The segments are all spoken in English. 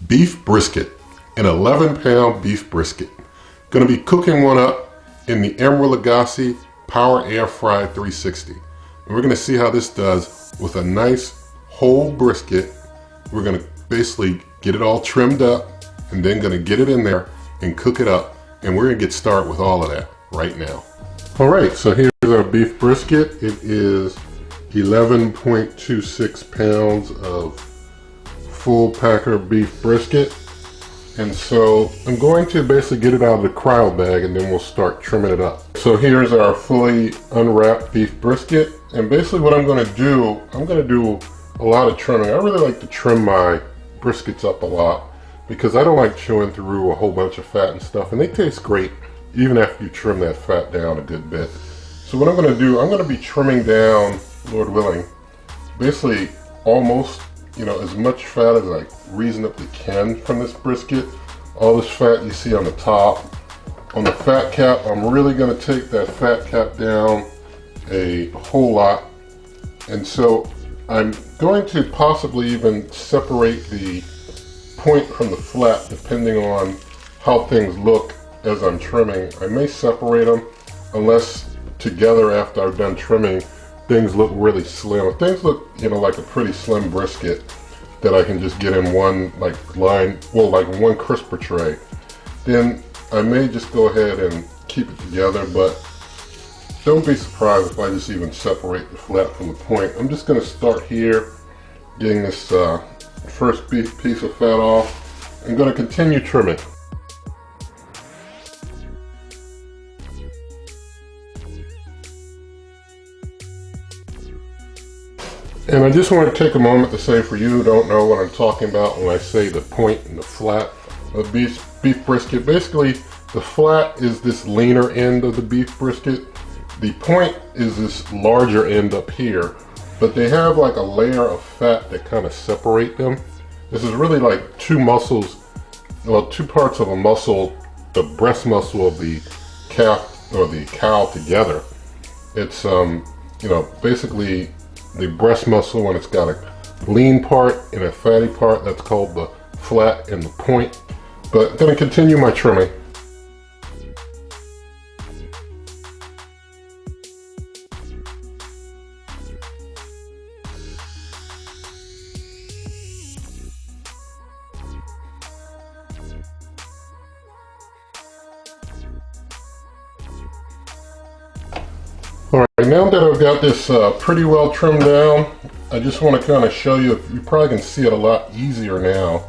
beef brisket, an 11-pound beef brisket. Going to be cooking one up in the Emeril Lagasse Power Air Fry 360. And we're going to see how this does with a nice whole brisket. We're going to basically get it all trimmed up and then going to get it in there and cook it up. And we're going to get started with all of that right now. All right, so here's our beef brisket. It is 11.26 pounds of full packer beef brisket. And so I'm going to basically get it out of the cryo bag and then we'll start trimming it up. So here's our fully unwrapped beef brisket. And basically what I'm going to do a lot of trimming. I really like to trim my briskets up a lot because I don't like chewing through a whole bunch of fat and stuff. And they taste great even after you trim that fat down a good bit. So what I'm going to do, I'm going to be trimming down, Lord willing, basically almost, as much fat as I reasonably can from this brisket. All this fat you see on the top. On the fat cap, I'm really going to take that fat cap down a whole lot. And so I'm going to possibly even separate the point from the flat depending on how things look as I'm trimming. I may separate them unless together after I've done trimming things look really slim. If things look like a pretty slim brisket that I can just get in one like one crisper tray, then I may just go ahead and keep it together. But don't be surprised if I just even separate the flat from the point. I'm just going to start here getting this first piece of fat off. I'm going to continue trimming. And I just want to take a moment to say, for you who don't know what I'm talking about when I say the point and the flat of beef brisket, basically the flat is this leaner end of the beef brisket. The point is this larger end up here, but they have like a layer of fat that kind of separate them. This is really like two muscles, well, two parts of a muscle, the breast muscle of the calf or the cow together. It's basically the breast muscle when it's got a lean part and a fatty part. That's called the flat and the point. But I'm going to continue my trimming. Alright, now that I've got this pretty well trimmed down, I just want to kind of show you, you probably can see it a lot easier now,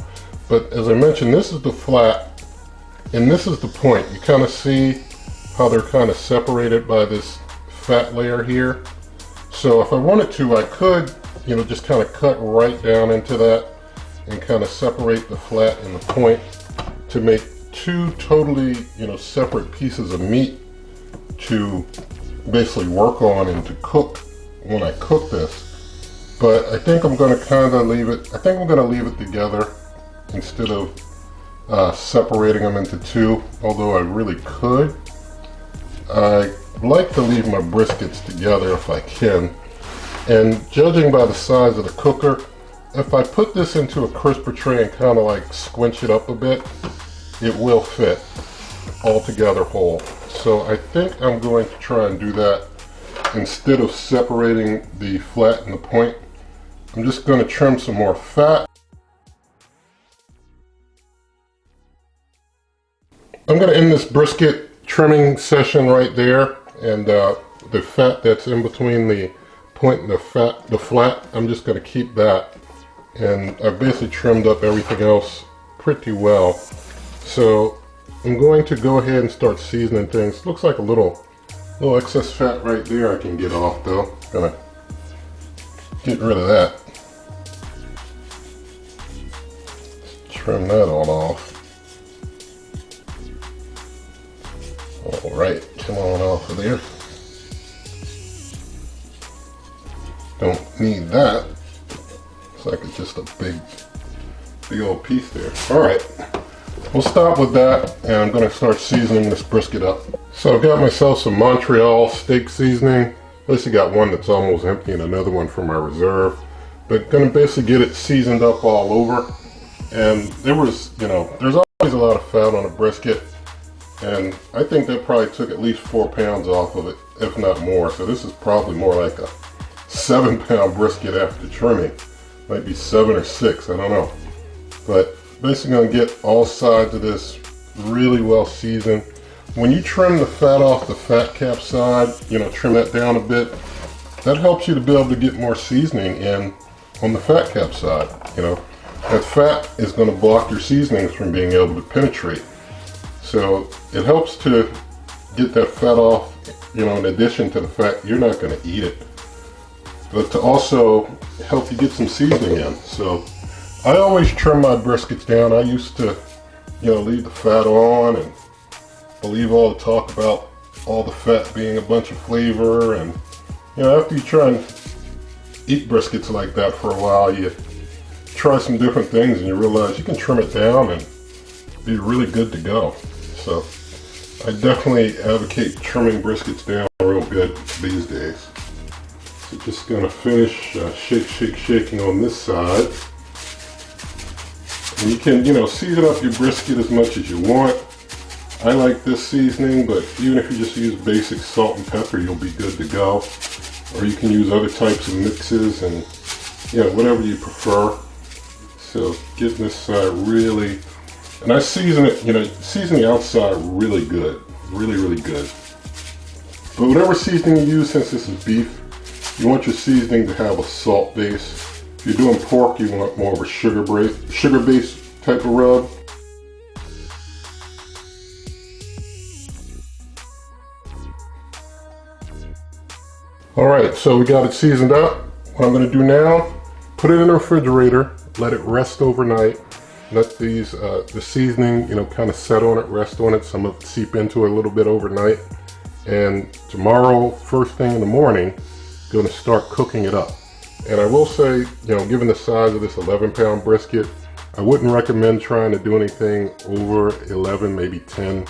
but as I mentioned, this is the flat and this is the point. You kind of see how they're kind of separated by this fat layer here. So if I wanted to, I could, just kind of cut right down into that and kind of separate the flat and the point to make two totally, separate pieces of meat to basically work on and to cook when I cook this. But I think I'm going to kind of leave it, I think I'm going to leave it together instead of separating them into two, although I really could. I like to leave my briskets together if I can, and judging by the size of the cooker, if I put this into a crisper tray and kind of like squinch it up a bit, it will fit all together whole. So I think I'm going to try and do that instead of separating the flat and the point. I'm just going to trim some more fat. I'm going to end this brisket trimming session right there, and the fat that's in between the point and the flat, I'm just going to keep that. And I've basically trimmed up everything else pretty well. So I'm going to go ahead and start seasoning things. Looks like a little excess fat right there I can get off though. Gonna get rid of that. Trim that all off. Alright, come on off of there. Don't need that. Looks like it's just a big old piece there. Alright. We'll stop with that, and I'm going to start seasoning this brisket up. So I've got myself some Montreal steak seasoning. Basically got one that's almost empty and another one from my reserve. But going to basically get it seasoned up all over. And there was, there's always a lot of fat on a brisket, and I think that probably took at least 4 pounds off of it, if not more. So this is probably more like a 7-pound brisket after trimming. Might be 7 or 6, I don't know. But basically gonna get all sides of this really well seasoned. When you trim the fat off the fat cap side, trim that down a bit, that helps you to be able to get more seasoning in on the fat cap side. That fat is going to block your seasonings from being able to penetrate. So it helps to get that fat off, in addition to the fact you're not going to eat it, but to also help you get some seasoning in. So I always trim my briskets down. I used to, leave the fat on and believe all the talk about all the fat being a bunch of flavor. And, after you try and eat briskets like that for a while, you try some different things and you realize you can trim it down and be really good to go. So I definitely advocate trimming briskets down real good these days. So just gonna finish shaking on this side. And you can, season up your brisket as much as you want. I like this seasoning, but even if you just use basic salt and pepper, you'll be good to go. Or you can use other types of mixes and, whatever you prefer. So getting this side really, and I season it, season the outside really good, really good. But whatever seasoning you use, since this is beef, you want your seasoning to have a salt base. If you're doing pork, you want more of a sugar-based type of rub. All right, so we got it seasoned up. What I'm gonna do now, put it in the refrigerator, let it rest overnight. Let these, the seasoning, kind of set on it, rest on it. Some of it seep into it a little bit overnight. And tomorrow, first thing in the morning, gonna start cooking it up. And I will say, given the size of this 11-pound brisket, I wouldn't recommend trying to do anything over 11, maybe 10,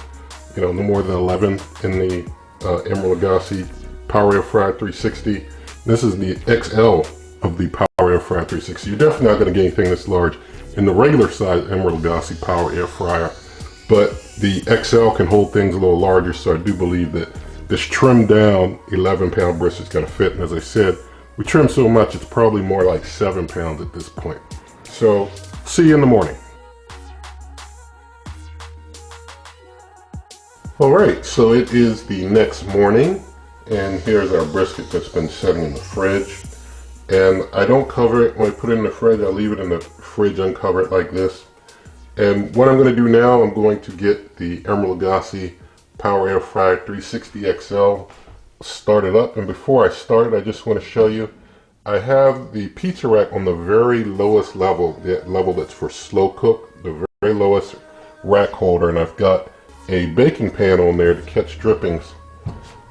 no more than 11 in the Emeril Lagasse Power Air Fryer 360. This is the XL of the Power Air Fryer 360. You're definitely not going to get anything this large in the regular size Emeril Lagasse Power Air Fryer, but the XL can hold things a little larger, so I do believe that this trimmed down 11-pound brisket is going to fit. And as I said, we trim so much, it's probably more like 7 pounds at this point. So see you in the morning. All right, so it is the next morning, and here's our brisket that's been sitting in the fridge. And I don't cover it when I put it in the fridge. I leave it in the fridge uncovered like this. And what I'm going to do now, I'm going to get the Emeril Lagasse Power Air Fryer 360 XL started up. And before I start, I just want to show you, I have the pizza rack on the very lowest level, the level that's for slow cook, the very lowest rack holder, and I've got a baking pan on there to catch drippings.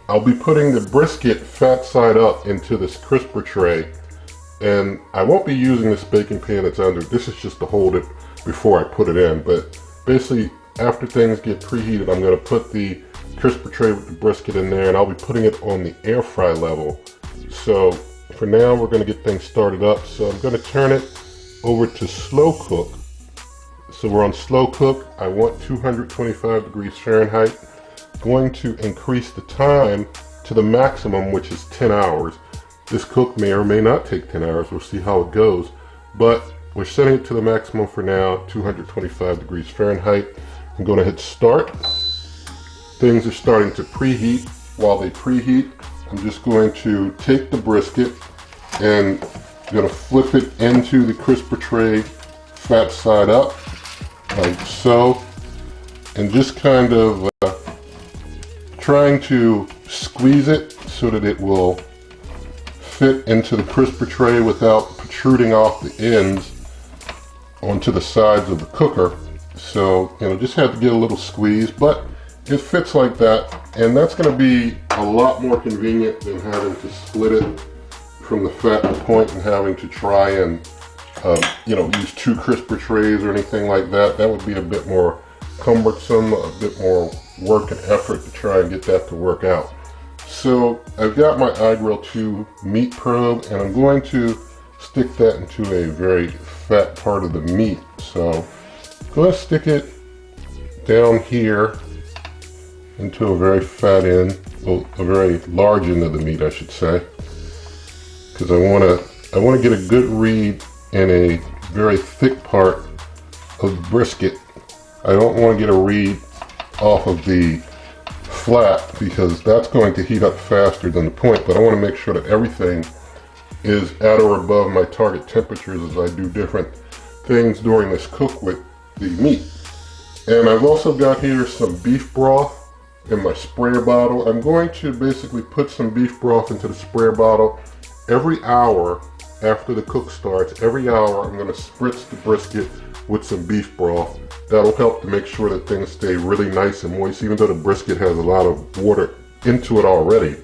I'll be putting the brisket fat side up into this crisper tray, and I won't be using this baking pan that's under. This is just to hold it before I put it in, but basically after things get preheated, I'm going to put the crisper tray with the brisket in there, and I'll be putting it on the air fry level. So for now, we're going to get things started up. So I'm going to turn it over to slow cook. So we're on slow cook. I want 225 degrees Fahrenheit. Going to increase the time to the maximum, which is 10 hours. This cook may or may not take 10 hours. We'll see how it goes. But we're setting it to the maximum for now, 225 degrees Fahrenheit. I'm going to hit start. Things are starting to preheat. While they preheat, I'm just going to take the brisket and I'm going to flip it into the crisper tray, fat side up, like so, and just kind of trying to squeeze it so that it will fit into the crisper tray without protruding off the ends onto the sides of the cooker. So, just have to get a little squeeze, but it fits like that, and that's going to be a lot more convenient than having to split it from the fat point and having to try and use 2 crisper trays or anything like that. That would be a bit more cumbersome, a bit more work and effort to try and get that to work out. So I've got my iGrill 2 meat probe, and I'm going to stick that into a very fat part of the meat. So go ahead and stick it down here into a very fat end, well, a very large end of the meat, I should say, because I want to get a good read in a very thick part of the brisket. I don't want to get a read off of the flat because that's going to heat up faster than the point, but I want to make sure that everything is at or above my target temperatures as I do different things during this cook with the meat. And I've also got here some beef broth in my sprayer bottle. I'm going to basically put some beef broth into the sprayer bottle every hour after the cook starts. Every hour I'm going to spritz the brisket with some beef broth. That'll help to make sure that things stay really nice and moist, even though the brisket has a lot of water into it already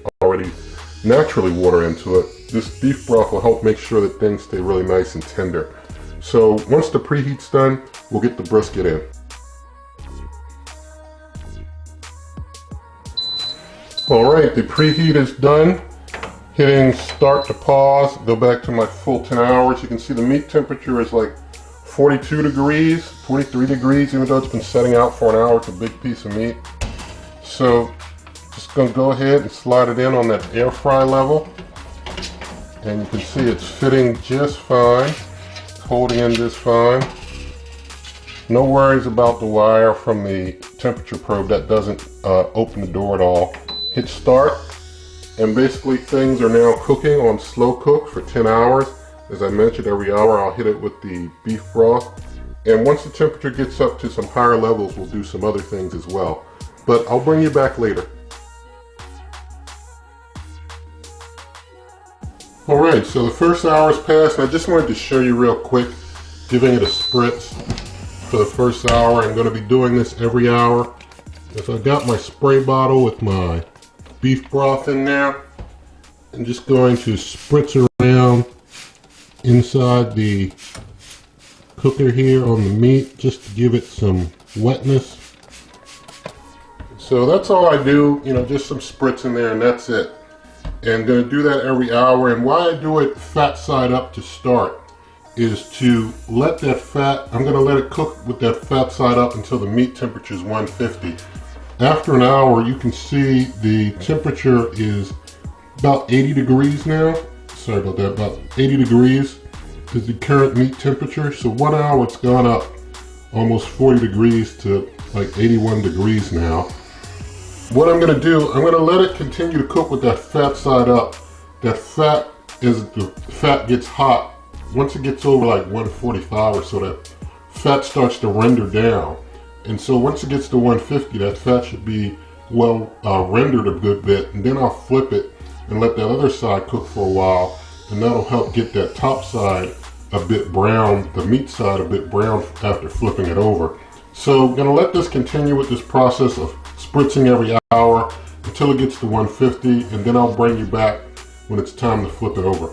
naturally water into it. This beef broth will help make sure that things stay really nice and tender. So once the preheat's done, we'll get the brisket in. Alright, the preheat is done. Hitting start to pause, go back to my full 10 hours. You can see the meat temperature is like 42 degrees, 43 degrees, even though it's been setting out for an hour. It's a big piece of meat. So just gonna go ahead and slide it in on that air fry level. And you can see it's fitting just fine. It's holding in just fine. No worries about the wire from the temperature probe. That doesn't open the door at all. Hit start, and basically things are now cooking on slow cook for 10 hours. As I mentioned, every hour I'll hit it with the beef broth. And once the temperature gets up to some higher levels, we'll do some other things as well. But I'll bring you back later. Alright, so the first hour's passed, and I just wanted to show you real quick, giving it a spritz for the first hour. I'm going to be doing this every hour. If I got my spray bottle with my beef broth in there, I'm just going to spritz around inside the cooker here on the meat just to give it some wetness. So that's all I do, just some spritz in there and that's it. And I'm going to do that every hour. And why I do it fat side up to start is to let that fat, I'm going to let it cook with that fat side up until the meat temperature is 150. After an hour, you can see the temperature is about 80 degrees now. Sorry about that, about 80 degrees is the current meat temperature. So 1 hour it's gone up almost 40 degrees to like 81 degrees now. What I'm gonna do, I'm gonna let it continue to cook with that fat side up. That fat, as the fat gets hot, once it gets over like 145 or so, that fat starts to render down. And so once it gets to 150, that fat should be well rendered a good bit, and then I'll flip it and let that other side cook for a while, and that'll help get that top side a bit brown, the meat side a bit brown after flipping it over. So I'm gonna let this continue with this process of spritzing every hour until it gets to 150, and then I'll bring you back when it's time to flip it over.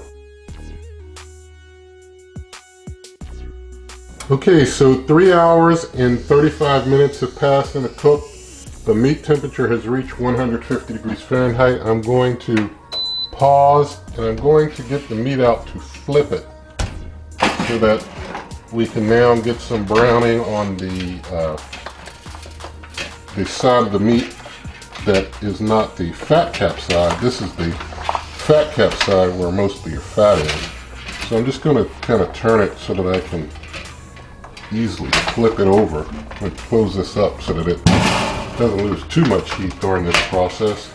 Okay, so 3 hours and 35 minutes have passed in the cook. The meat temperature has reached 150 degrees Fahrenheit. I'm going to pause and I'm going to get the meat out to flip it so that we can now get some browning on the side of the meat that is not the fat cap side. This is the fat cap side where most of your fat is. So I'm just going to kind of turn it so that I can easily flip it over and close this up so that it doesn't lose too much heat during this process.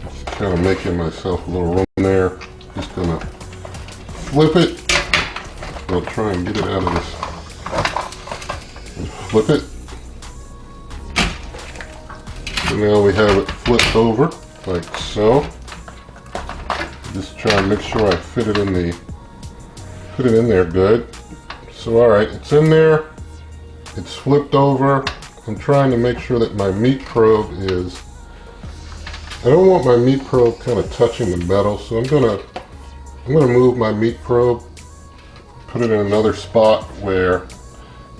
Just kind of making myself a little room there. Just gonna flip it. I'll try and get it out of this and flip it. So now we have it flipped over like so. Just try and make sure I fit it in there good. So alright, it's in there, it's flipped over. I'm trying to make sure that my meat probe is, I don't want my meat probe kind of touching the metal, so I'm gonna move my meat probe, put it in another spot where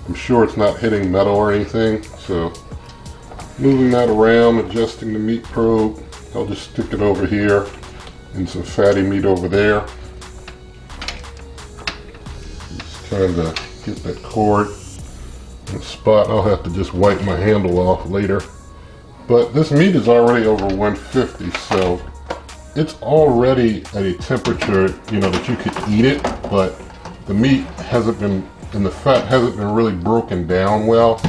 I'm sure it's not hitting metal or anything. So moving that around, adjusting the meat probe, I'll just stick it over here and some fatty meat over there. trying to get that cord in the spot. I'll have to just wipe my handle off later. But this meat is already over 150, so it's already at a temperature, you know, that you could eat it, but the meat hasn't been, and the fat hasn't been really broken down well.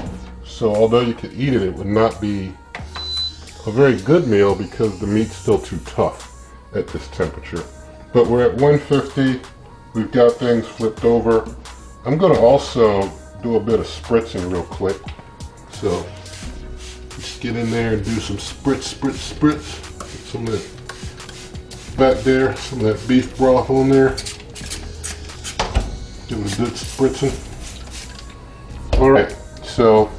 So although you could eat it, it would not be a very good meal because the meat's still too tough at this temperature. But we're at 150. We've got things flipped over. I'm going to also do a bit of spritzing real quick. So just get in there and do some spritz. Get some of that fat there, some of that beef broth on there. Give it a good spritzing. Alright, so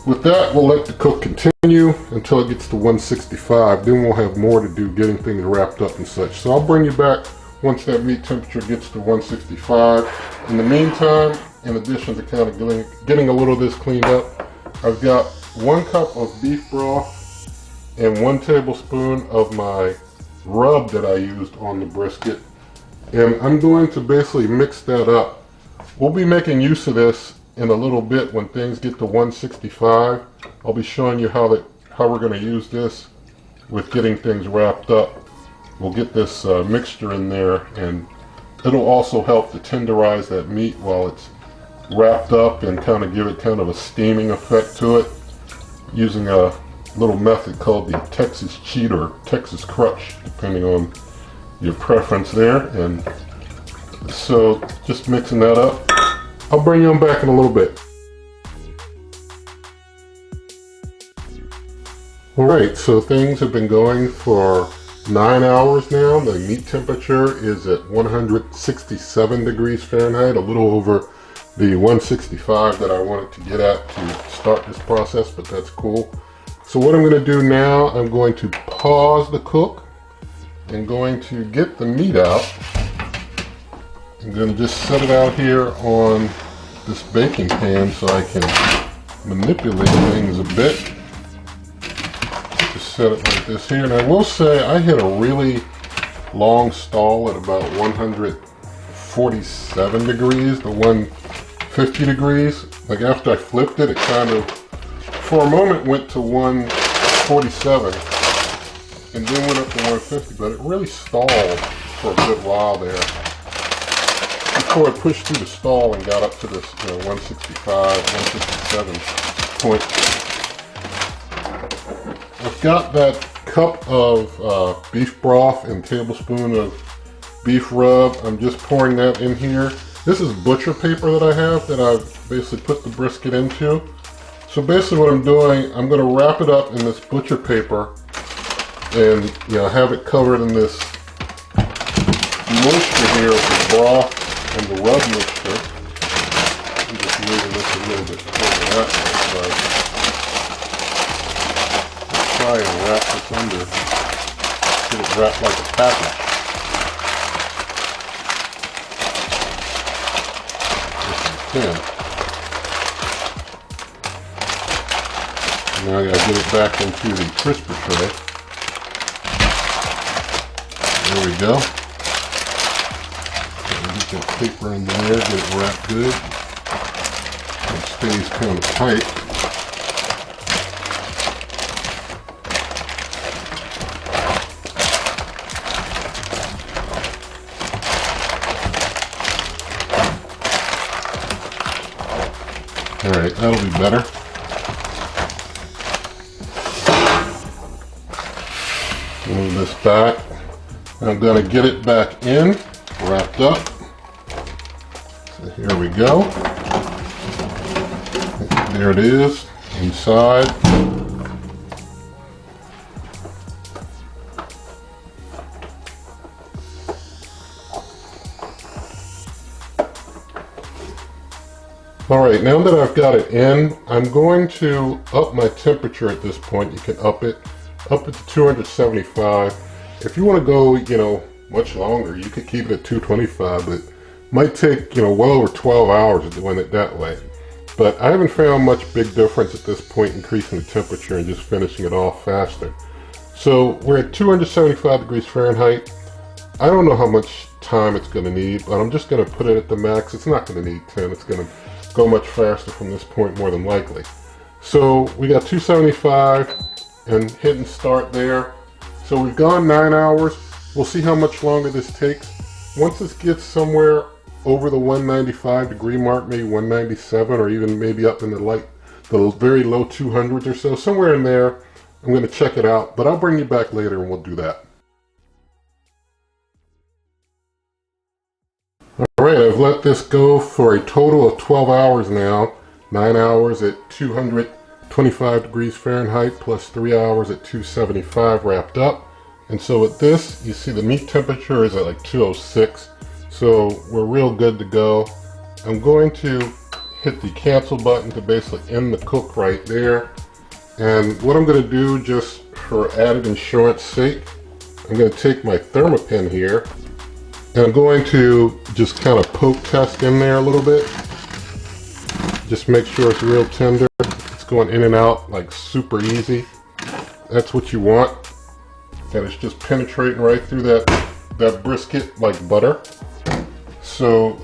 with that, we'll let the cook continue until it gets to 165. Then we'll have more to do getting things wrapped up and such. So I'll bring you back once that meat temperature gets to 165. In the meantime, in addition to kind of getting a little of this cleaned up, I've got 1 cup of beef broth and 1 tablespoon of my rub that I used on the brisket. And I'm going to basically mix that up. We'll be making use of this in a little bit when things get to 165. I'll be showing you how we're going to use this with getting things wrapped up. We'll get this mixture in there, and it'll also help to tenderize that meat while it's wrapped up and kind of give it kind of a steaming effect to it, using a little method called the Texas Cheat or Texas Crutch, depending on your preference there. And so just mixing that up. I'll bring you on back in a little bit. Alright, so things have been going for 9 hours now. The meat temperature is at 167 degrees Fahrenheit, a little over the 165 that I wanted to get at to start this process, but that's cool. So what I'm going to do now, I'm going to pause the cook and going to get the meat out. I'm going to just set it out here on this baking pan so I can manipulate things a bit. Just set it like this here. And I will say I hit a really long stall at about 147 degrees to 150 degrees. Like after I flipped it, it kind of, for a moment, went to 147 and then went up to 150, but it really stalled for a good while there before it pushed through the stall and got up to this 165, 167 point. I've got that cup of beef broth and tablespoon of beef rub. I'm just pouring that in here. This is butcher paper that I have that I've basically put the brisket into. So basically what I'm doing, I'm going to wrap it up in this butcher paper and have it covered in this moisture here of the broth and the rub mixture. I'm just moving this a little bit over that side. Let's try and wrap this under, get it wrapped like a package. This is thin. Now I gotta get it back into the crisper tray. There we go. Get that paper in there, get it wrapped good. It stays kind of tight. Alright, that'll be better. Move this back. I'm going to get it back in, wrapped up. So here we go. There it is, inside. Alright, now that I've got it in, I'm going to up my temperature at this point. You can up it to 275. If you want to go, much longer, you could keep it at 225, but it might take, well over 12 hours doing it that way. But I haven't found much big difference at this point increasing the temperature and just finishing it off faster. So we're at 275 degrees Fahrenheit. I don't know how much time it's going to need, but I'm just going to put it at the max. It's not going to need 10. It's going to go much faster from this point, more than likely. So we got 275 and hitting start there. So we've gone 9 hours. We'll see how much longer this takes. Once this gets somewhere over the 195 degree mark, maybe 197, or even maybe up in the very low 200s or so, somewhere in there, I'm going to check it out, but I'll bring you back later and we'll do that. Alright, I've let this go for a total of 12 hours now. 9 hours at 225 degrees Fahrenheit plus 3 hours at 275 wrapped up. And so with this, you see the meat temperature is at like 206. So we're real good to go. I'm going to hit the cancel button to basically end the cook right there. And what I'm going to do, just for added insurance sake, I'm going to take my Thermopin here and I'm going to just kind of poke test in there a little bit. Just make sure it's real tender. It's going in and out like super easy. That's what you want. And it's just penetrating right through that brisket like butter. So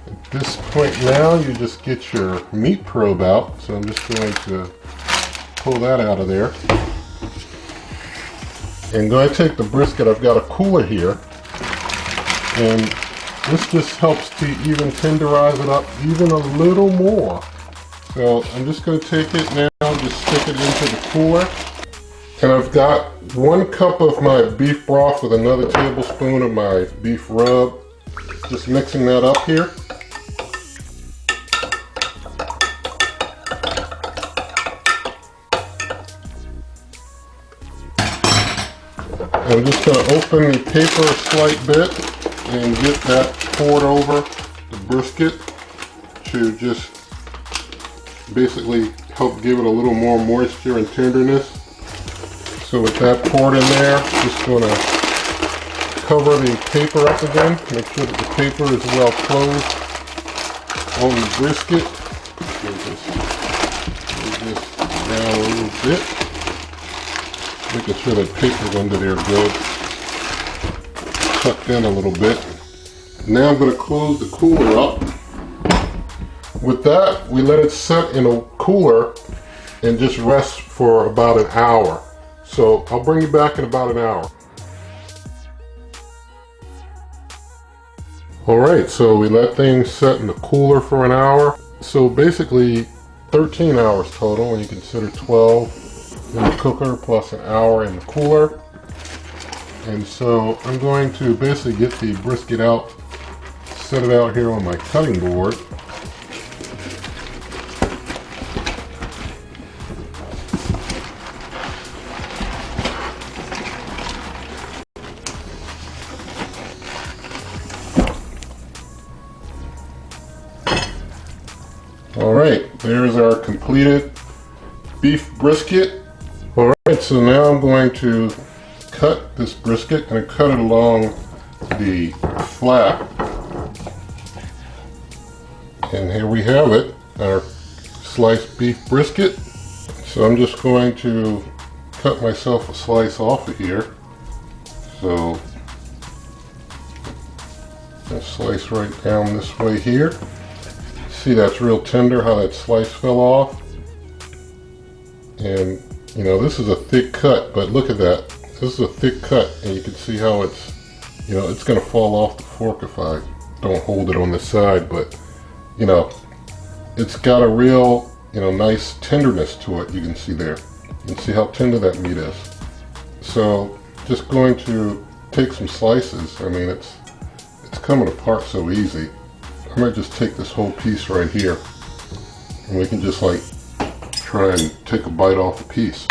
at this point now, you just get your meat probe out. So I'm just going to pull that out of there. And going to take the brisket. I've got a cooler here. And this just helps to even tenderize it up even a little more. So I'm just going to take it now, just stick it into the cooler. And I've got 1 cup of my beef broth with another tablespoon of my beef rub. Just mixing that up here. I'm just going to open the paper a slight bit and get that poured over the brisket to just basically help give it a little more moisture and tenderness. So with that poured in there, just going to cover the paper up again. Make sure that the paper is well closed on the brisket. Move this down a little bit. Making sure that paper's under there good. Tucked in a little bit. Now I'm going to close the cooler up. With that, we let it set in a cooler and just rest for about an hour. So I'll bring you back in about an hour. Alright, so we let things set in the cooler for an hour. So basically 13 hours total when you consider 12 in the cooker plus an hour in the cooler. And so I'm going to basically get the brisket out, set it out here on my cutting board. Alright, there's our completed beef brisket. Alright, so now I'm going to cut this brisket and cut it along the flap. And here we have it, our sliced beef brisket. So I'm just going to cut myself a slice off of here. So a slice right down this way here. See, that's real tender how that slice fell off. And you know, this is a thick cut, but look at that. This is a thick cut, and you can see how it's, you know, it's going to fall off the fork if I don't hold it on the side. But you know, it's got a real, you know, nice tenderness to it. You can see there. You can see how tender that meat is. So just going to take some slices. I mean, it's coming apart so easy. I might just take this whole piece right here, and we can just like try and take a bite off the piece.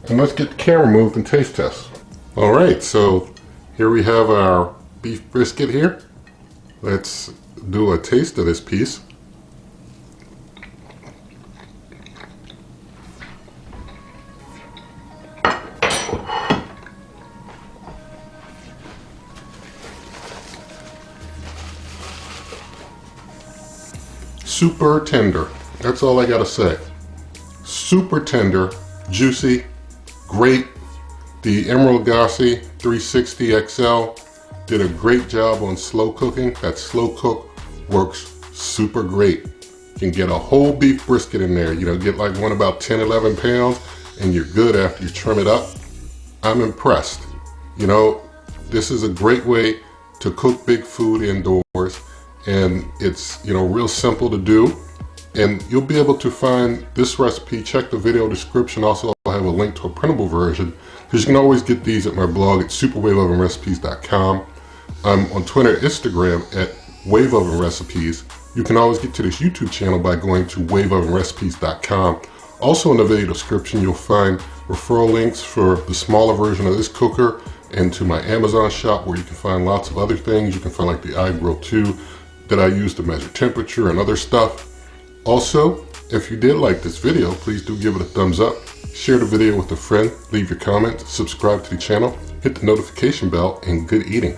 And let's get the camera moved and taste test. Alright, so here we have our beef brisket here. Let's do a taste of this piece. Super tender. That's all I gotta say. Super tender, juicy, great. The Emeril Lagasse 360 XL did a great job on slow cooking. That slow cook works super great. You can get a whole beef brisket in there, you know, get like one about 10, 11 pounds, and you're good after you trim it up. I'm impressed. You know, this is a great way to cook big food indoors, and it's, you know, real simple to do. And you'll be able to find this recipe. Check the video description. Also, I'll have a link to a printable version, because you can always get these at my blog at superwaveovenrecipes.com. I'm on Twitter and Instagram at waveovenrecipes. You can always get to this YouTube channel by going to waveovenrecipes.com. Also in the video description, you'll find referral links for the smaller version of this cooker and to my Amazon shop, where you can find lots of other things. You can find like the iGrill 2 that I use to measure temperature and other stuff. Also, if you did like this video, please do give it a thumbs up, share the video with a friend, leave your comments, subscribe to the channel, hit the notification bell, and good eating.